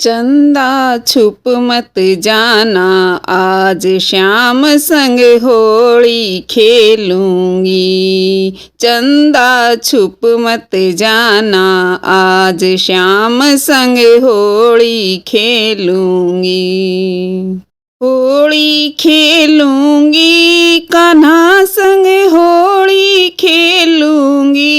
चंदा छुप मत जाना, आज श्याम संग होली खेलूंगी। चंदा छुप मत जाना, आज श्याम संग होली खेलूंगी। होली खेलूंगी, कान्हा संग होली खेलूंगी।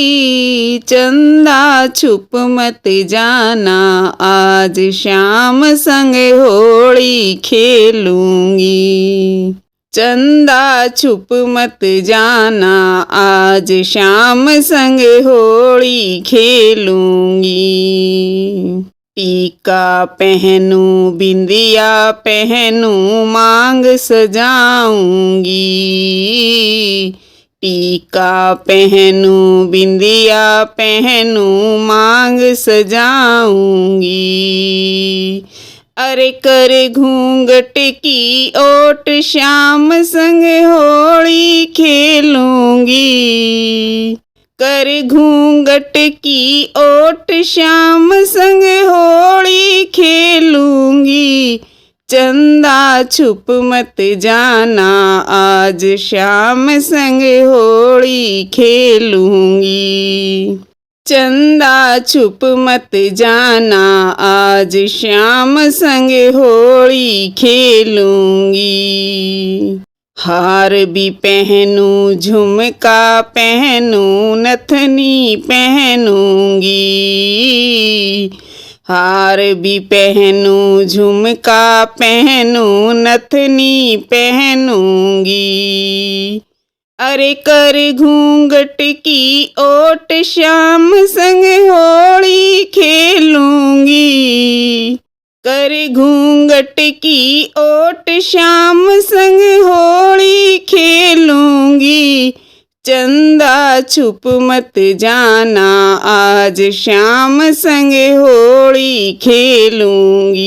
चंदा छुप मत जाना, आज श्याम संग होली खेलूंगी। चंदा छुप मत जाना, आज श्याम संग होली खेलूंगी। टीका पहनूं बिंदिया पहनूं मांग सजाऊंगी। टीका पहनूं बिंदिया पहनूं मांग सजाऊंगी। अरे कर घूंघट की ओट श्याम संग होली खेलूंगी। कर घूंघट की ओट श्याम संग होली खेलूंगी। चंदा छुप मत जाना, आज श्याम संग होली खेलूंगी। चंदा छुप मत जाना, आज श्याम संग होली खेलूंगी। हार भी पहनूं झुमका पहनूं नथनी पहनूंगी। हार भी पहनूं झुमका पहनूं नथनी पहनूंगी। अरे कर घूंघट की ओट श्याम संग होली खेलूंगी। कर घूंघट की ओट श्याम संग होली खेलूंगी। चंदा छुप मत जाना, आज श्याम संग होली खेलूंगी।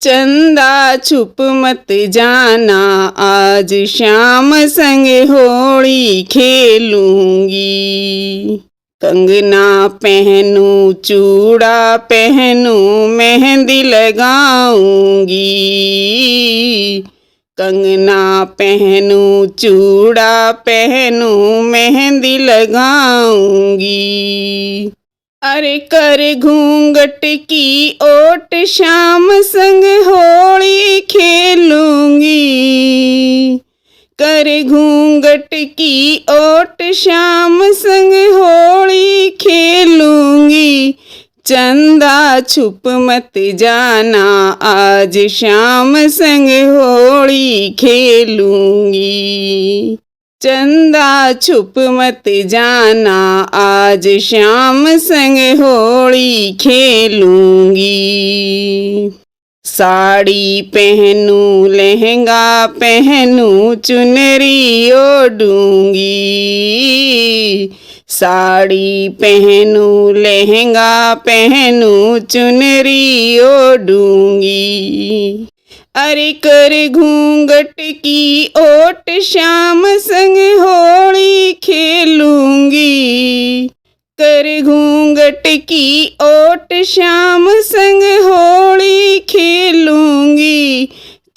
चंदा छुप मत जाना, आज श्याम संग होली खेलूंगी। कंगना पहनूं चूड़ा पहनूं मेहंदी लगाऊंगी। कंगना पहनूं चूड़ा पहनूं मेहंदी लगाऊंगी। अरे कर घूंघट की ओट श्याम संग होली खेलूंगी। कर घूंघट की ओट श्याम संग होली खेलूंगी। चंदा छुप मत जाना, आज श्याम संग होली खेलूंगी। चंदा छुप मत जाना, आज श्याम संग होली खेलूंगी। साड़ी पहनूं लहंगा पहनूं चुनरी ओढ़ूंगी। साड़ी पहनूं लहंगा पहनूं चुनरी ओढ़ूंगी। अरे कर घूंघट की ओट श्याम संग होली खेलूंगी। कर घूंघट की ओट श्याम संग होली खेलूंगी।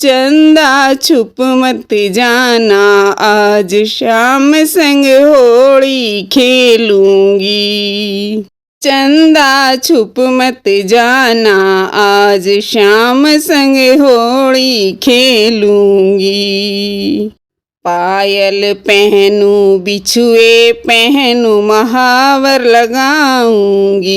चंदा छुप मत जाना, आज श्याम संग होली खेलूंगी। चंदा छुप मत जाना, आज श्याम संग होली खेलूंगी। पायल पहनूं बिछुए पहनूं महावर लगाऊंगी।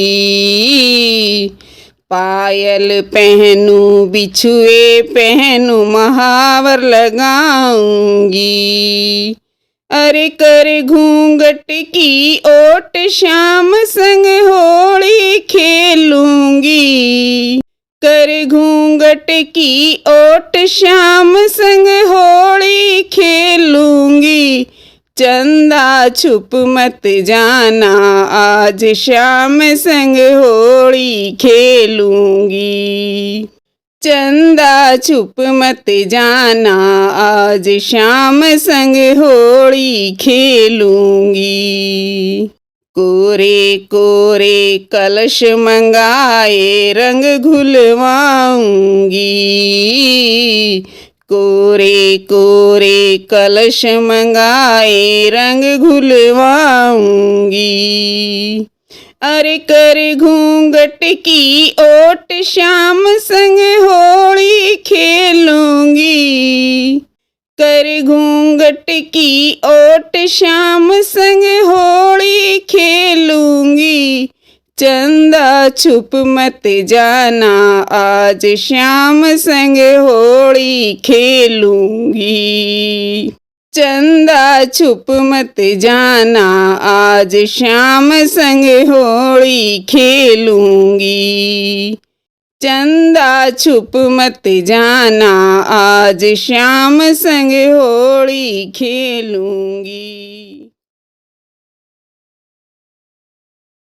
पायल पहनूं बिछुए पहनूं महावर लगाऊंगी। अरे कर घूंघट की ओट श्याम संग होली खेलूंगी। कर घूंघट की ओट श्याम संग होली खेलूंगी। चंदा छुप मत जाना, आज श्याम संग होली खेलूंगी। चंदा छुप मत जाना, आज श्याम संग होली खेलूंगी। कोरे कोरे कलश मंगाए रंग घुलवाऊंगी। कोरे कोरे कलश मंगाए रंग घुलवाऊंगी। अरे कर घूंघट की ओट श्याम संग होली खेलूंगी। कर घूंघट की ओट श्याम संग होली खेलूंगी। चंदा छुप मत जाना आज श्याम संग होली खेलूंगी। चंदा छुप मत जाना आज श्याम संग होली खेलूंगी। चंदा छुप मत जाना आज श्याम संग होली खेलूंगी।